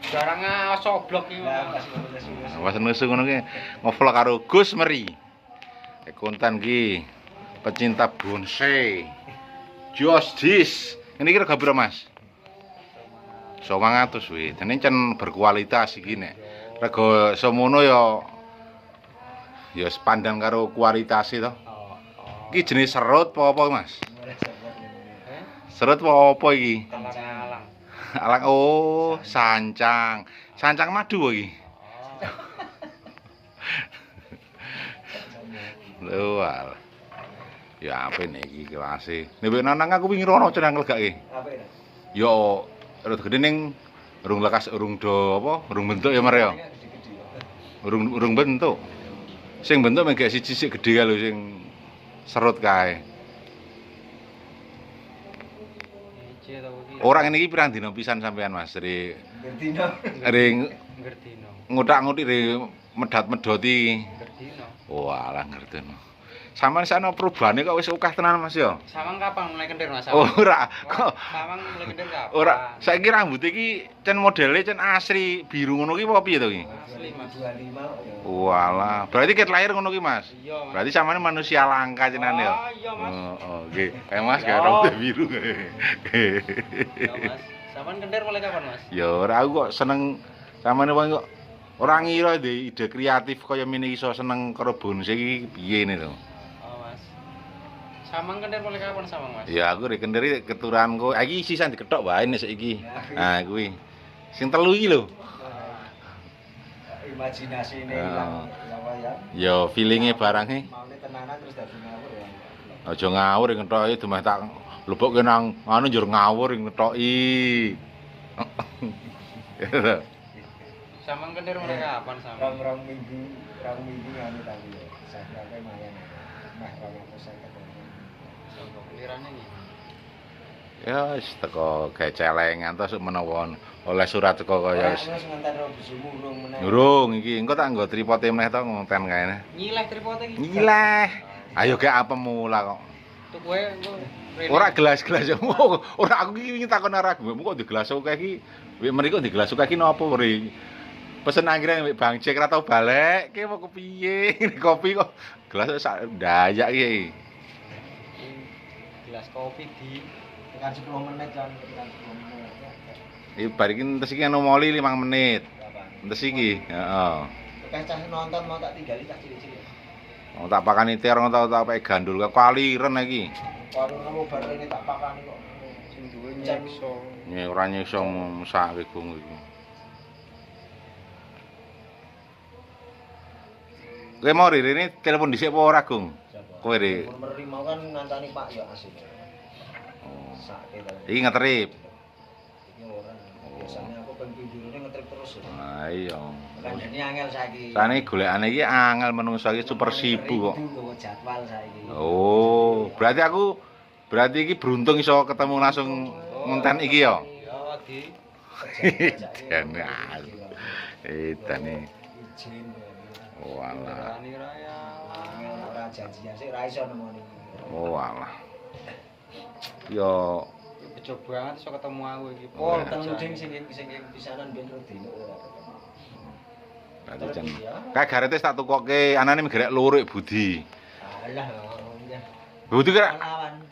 Jarang soblok iki. Mas nusu ngono ki ngevlog karo Gus Meri. Konten ki pecinta bonsai. Josdis. Ini kira gabur Mas. 900 wih. Dene cen berkualitas iki nek. Rego semono ya sepandan karo kualitas to. Iki jenis serut apa Mas? Serut apa iki? Alang-alang. Alang oh, sancang. Sancang madu iki. Luar. Ya apa iki kelase. Nek nanang aku wingi rono cenang legake. Apik. Yo rada gede ning urung lekas urung do apa? Urung bentuk ya Mar ya. Urung bentuk. Sing bentuk mek siji sik gedhe lho sing serut kae. Ice to iki. Ora ngene iki pirang dina pisan sampean Mas dari Ngertino. ring Ngertino. ngutak-ngutik medat-medoti. Ngertino. Walah ngerteno. Sampeyan sana perubahane kok wis akeh tenan Mas ya. Sawang kapan mulai kendir Mas? Ora, kok Sawang mulai kendir kapan? ora. Saiki rambut iki cen modele cen asri biru ngono ki apa piye to ki? Asli Mas. 25 ya. Walah, berarti ket lahir ngono ki Mas. Iya Mas. Berarti sampeyan manusia langka cenan ya. Oh iya Mas. Oh, nggih. Mas gak rambut biru. Iya Mas. Sampean kendir mulai kapan Mas? Ya ora aku kok seneng sampeyan kok ora ngira ide kreatif kaya ngene iso seneng karo bonsai iki piye ne to. Samang kendir mulai kapan Samang Mas? Ya aku rek kendiri keturuanku. Iki sisan diketok wae nek saiki. Nah, kuwi. Sing telu iki lho. Imajinasi ini hilang apa ya? Ya feelinge barange. Maune tenanan terus dadi ngawur ya. Aja ngawur ngethoki demeh tak lebokke nang anu njur ngawur ngethoki. Samang kendir mulai kapan Samang? Rong minggu anu tadi ya. Sakake mayan. Meh 250. Sampai kelirane iki. Ya wis teko gawe celengan terus menawa oleh surat teko kaya wis. Wis nganten ro besumu urung meneh. Durung iki engko tak nggo tripote meneh to ngonten kae. Nyileh tripote iki. Nyileh. Ayo gak apa mula kok. Tuku wae engko. Ora gelas-gelas ya. Ora aku iki takon arah gue. Kok di gelas akeh iki. Wek mriko di gelas akeh iki napa ori? Pesen anggrek wek Bang Cek ora tau balik. Ki mau kepiye? Kopi kok gelas sak ndayak iki. Gelas kopi di Tekan 10 menit kan, tekan 10 menit. Iki bar iki entes iki anu moli 5 menit. Entes iki, heeh. Tekeh cah nonton mau tak tinggali cah cilik-cilik. Oh tak pakani terong tak pakai gandul kaliren iki. Karo nemu bar ini tak pakani kok. sing duwe nyekso. Nek ora nyiksa mesake gong iku. Kowe mau rene telepon dhisik apa ora, Gung? Kowe re. Nomor 5 kan ngantani Pak ya asik. Oh. Sake ta. Iki ngetrip. Iki ora. Biasanya aku ben pindurune ngetrip terus. Ah iya. Kan ini angel saiki. Sane golekane iki angel menungso iki super sibuk kok. Nggawa jadwal saiki. Oh, berarti iki beruntung iso ketemu langsung ngonten iki ya. Ya di Jane. Edane. Izin. Walah. Rani Raya. Angel ora janjian sik ra iso nemoni. Walah. Yo Bejo banget iso ketemu aku iki. Oh, Pol Ketemu ding sing pisanan ben rutine ora ketemu. berarti jan. Kae garete tak tukokke anane mgerek lurik Budi. Alah ya. Budi kira Lawan.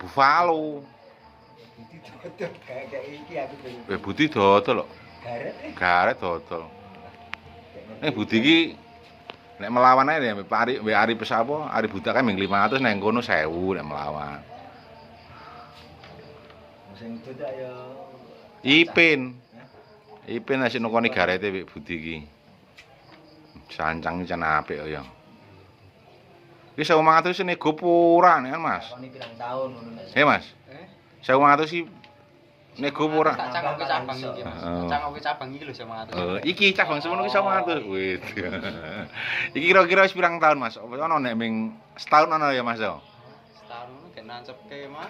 Buffalo. Iki dodol kayak iki aku ben. Budi dodol kok. Garet Garet dodol. Budi iki nek melawan ae ya Pak Ari pes apa? Ari budak kan ming 500 nang kono 1000 nek melawan. Sing dodak ya Ipin. Ipin asik nukoni garete Pak Budi iki. Sancang jan apik ya. Iki 1500 nego pura nek Mas. Lakoni pirang tahun ngono Mas. Mas. 1500 iki nego pura. Tak cangkoke cabang iki, Mas. Oh. Cangkoke cabang iki lho 100. Iki cabang semono ki 100. Wis. Iki kira-kira wis pirang tahun Mas? Apa ono nek ming setahun ono ya Mas yo? Setahun ngono gek nancepke, Mas.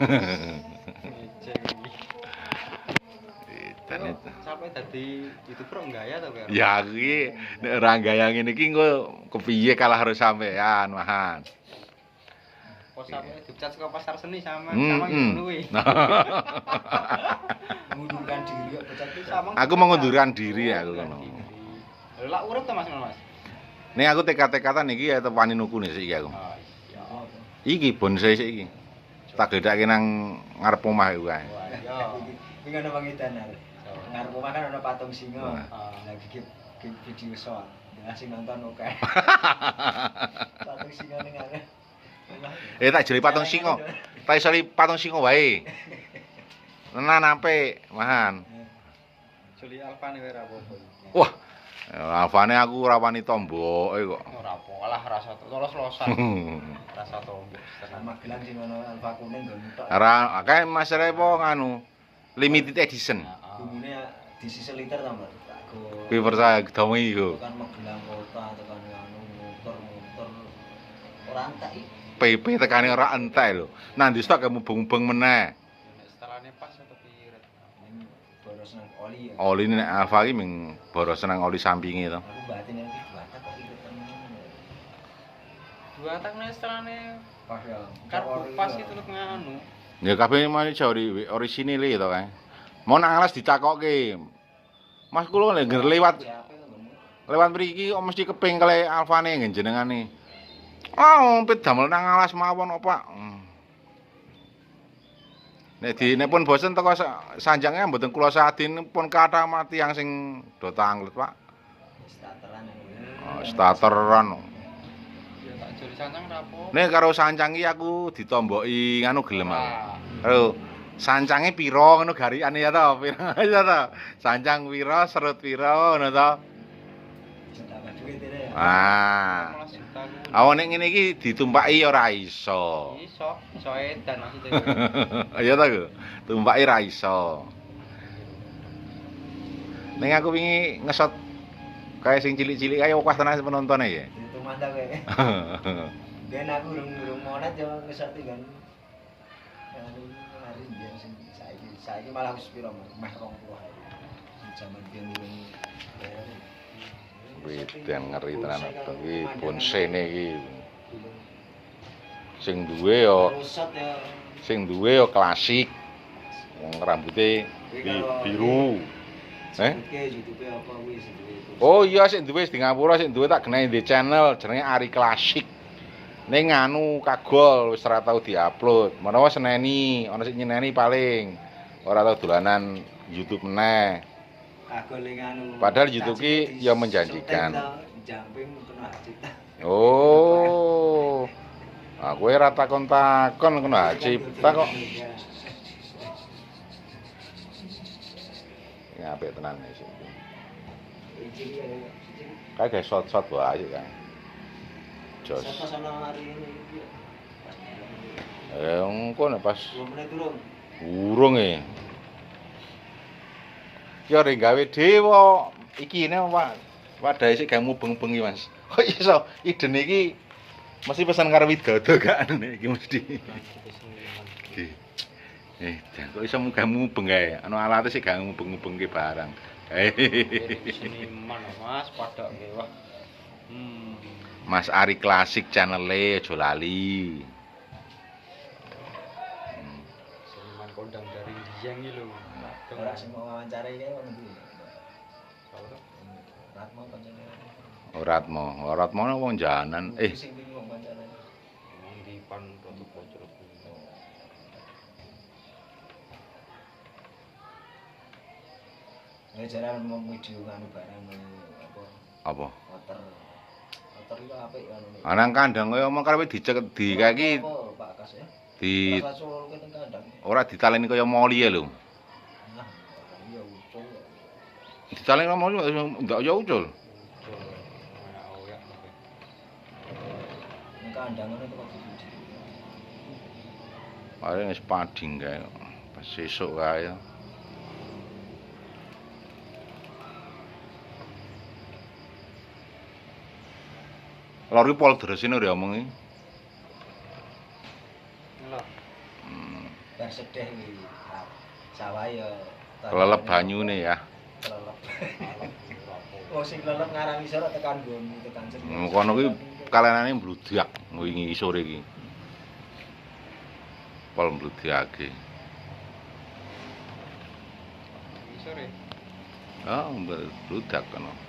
Ejek iki. Dan itu. Sampai dadi YouTuber enggak ya to, Kak? Ya iki nek ora gaya ngene iki engko kepiye kalah harus sampean, Mahan. Pos aku dipecat saka pasar seni sama Hmm, sama hmm. gitu kuwi. Mengundurkan diri kok pecat itu. Sama Aku mengundurkan diri aku Mengundurkan ngono. diri. Lah urip ta Mas Mas? Nih aku tekad-tekatan iki ya tepani nuku nih iki aku. Oh iya. Iki bonsai sik iki. Tak gedake nang ngarep omah iku kae. Wah iya. Ini kan Bang Idan. Ngarep omah kan ada patung singa. Wah. Lagi video soal. Ngasih nonton oke. Patung singa ning ngene. Tak jeli patung singa. Tak iso patung singa wae. Tenan apik, mahan. Juli Alfane wae ra apa-apa. Wah. Alfane aku ora wani tomboke kok. Ora apa lah rasa lolos-losan. Rasa tombok. Sama gelang sing ono alfa kuning nggo nutok. Ora akeh masere apa nganu limited edition. Bumune di sisi liter ta, Mbak. Kuwi percaya gedomi iku. Tekan Magelang kota, tekan anu muter-muter. Ora entek iki. PP tekane ora entek lho. Nanti stok mubeng-mubeng meneh. Setelahnya pas atau piret. Ini boros nang oli ya. Oli nek Alfa iki ming boros nang oli sampinge to. Aku batin yang iki batak kok irit temen. Dua tak nih setelahnya Pas ya. karbu pas itu untuk nganu. Ya kabeh mari jari orisinil to kae. Mau nang alas dicakokke. Mas kula lek lewat lewat mriki kok mesti keping kale Alfane njenengane. Ah, ompet damel nang alas mawon opak. Nek pun bosen teko sanjange mboten kula sadin pun kathah mati yang sing do tanglet, Pak. starteran. Oh, starteran. Ya tak juri sancang rapo. Nek karo sancang iki aku ditomboki nganu gelem aku. Wah. Karo sancange pira ngono garikane ya to, pira ya to. Sancang pira, serut pira ngono to. Tambah duit ini ya. Ah. 15 juta ku. Awak nek ngene iki ditumpaki ora iso. Iso edan maksudnya. Ya ta, Gu? Tumpaki ra iso. Ning aku wingi ngesot kayak sing cilik-cilik ae akeh tenan penontone ya. Itu mantap kayak. Ben aku urung monet yo ngesati kan. Hari biyen sing saiki malah wis piro meh 20 ae. Zaman biyen urung. Wedan ngeri tenan to iki bonsene iki. Sing duwe yo Rusot ya. sing duwe yo klasik. Wong rambuté biru. Oke, YouTube apa wis duwe. Oh iya sing duwe di Ngapura sing duwe tak genehi di channel jenenge Ari Klasik. Ning anu kagol wis ora tau diupload. Menawa seneni ana sing nyeneni paling ora tau dolanan YouTube meneh. Aku ling anu. Padahal YouTube ki ya menjanjikan. Jamping kena cita. Oh. Aku ora takon-takon kena cipta kok. Ya apik tenan iki. Kayak gak shot-shot wae kan. Jos. Siapa sana hari ini? Engko nek pas 2 menit turun. urung e. Ya rek gawe dewa iki ne Pak. Wadahe sik gak mubeng-bengi Mas. Kok iso iden iki mesti pesan karo Widodo gak anu iki mesti. Jan kok iso mubeng gae. Anu alate sik gak mubeng-mubengke barang. Seniman Mas padha nggih wah. Mas Ari Klasik channel-e aja lali. Seniman kondang dari Dieng iki lho. Ora sing mau wawancara iki ono iki. Ora. Ratmo pancene. Oratmo wong janan. Sing bingung wawancara. Wong di pan roto pojok. Ya jaran mau video nganu barang apa? Apa? Motor. Motor itu apik kan ini. Anang kandang kaya omong karepe dicek di kaki Apa, Pak Kas ya? di Pas Solo kan kandang. ora ditaleni kaya moli ya lho. Nah, iya ucul. Ditaleni kaya moli ndak ya ucul. Ning kandangane kok video. Paling wis pading kae. Pas sesuk kae. Lori pol dresine ora omongi. Lho. Bar sedih iki. Sawah ya. Kelelep banyune ya. Kelelep. Oh sing kelelep ngarang isor tekan nggon tekan seni. Kono kuwi kalenane mbludak wingi sore iki. pol mbludhake. Sore. Oh, mbludak kono.